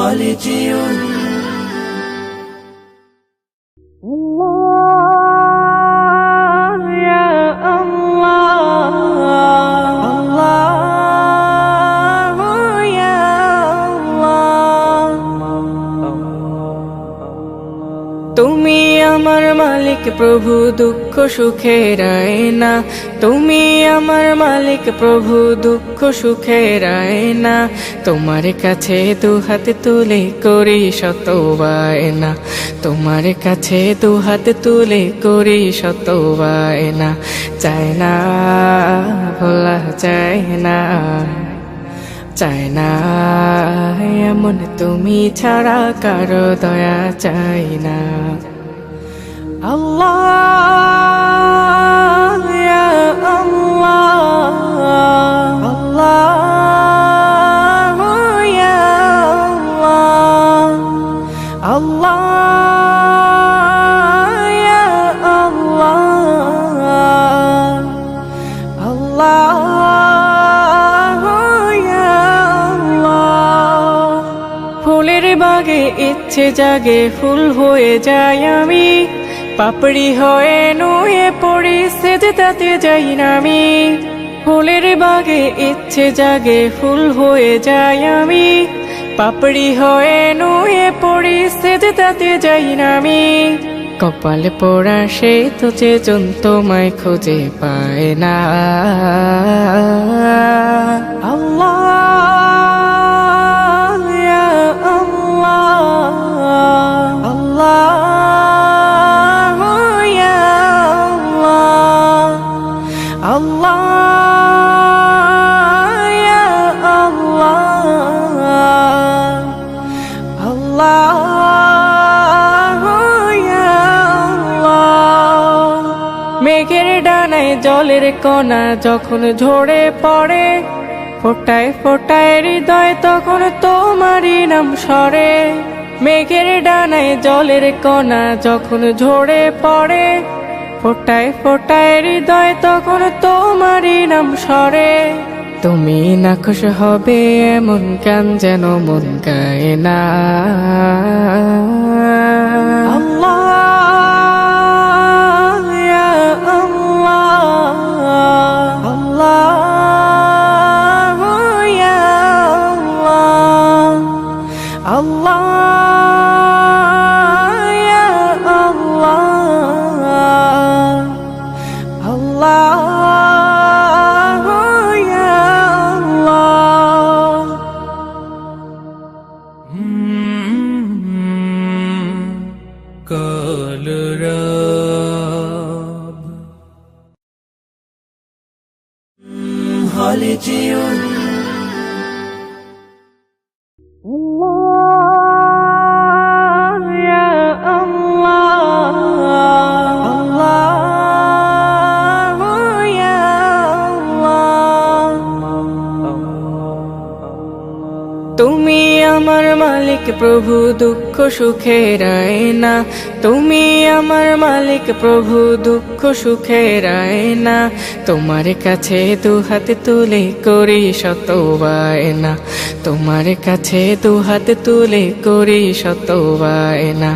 خالدون তুমি আমার মালিক প্রভু দুঃখ সুখের আয়না, তুমি আমার মালিক প্রভু দুঃখ সুখের আয়না। তোমার কাছে দুহাত তুলে করি শত বায়না, তোমার কাছে দুহাত তুলে করি শত বায়না। চায় না ভোলা যায় না, চায় না এমন তুমি ছাড়া কারো দয়া চাই না। আল্লাহ ইয়া আল্লাহ, আল্লাহ ইয়া আল্লাহ, আল্লাহ ইয়া আল্লাহ, আল্লাহ ফুলের বাগে ইচ্ছে জাগে ফুল হয়ে যাই আমি, পাপড়ি হয়ে নুয়ে পড়ি সেজদাতে যাই না আমি। ফুলের বাগে ইচ্ছে জাগে ফুল হয়ে যাই আমি, পাপড়ি হয়ে নুয়ে পড়ি সেজদাতে যাই না আমি। কপালে পোড়া সে তো যে জন তোমায় খুঁজে পায় না। আল্লাহ মেঘের ডানায় জলের কণা যখন ঝরে পড়ে, ফোটায় ফোটায় হৃদয় তখন তোমারই নাম সরে। মেঘের ডানায় জলের কণা যখন ঝরে পড়ে, ফোটায় ফোটায় হৃদয় তখন তোমারই নাম সরে। তুমি নাখোশ হবে এমন গান যেন মন গায় না। আল্লাহ ইয়া আল্লাহ, আল্লাহ ইয়া আল্লাহ, আল্লাহ ইয়া আল্লাহ, আল্লাহ خالدون তুমি আমার মালিক প্রভু দুঃখ সুখের আয়না, তুমি আমার মালিক প্রভু দুঃখ সুখের আয়না। তোমার কাছে দুহাত তুলে করি শত বায়না, তোমার কাছে দুহাত তুলে করি শত বায়না।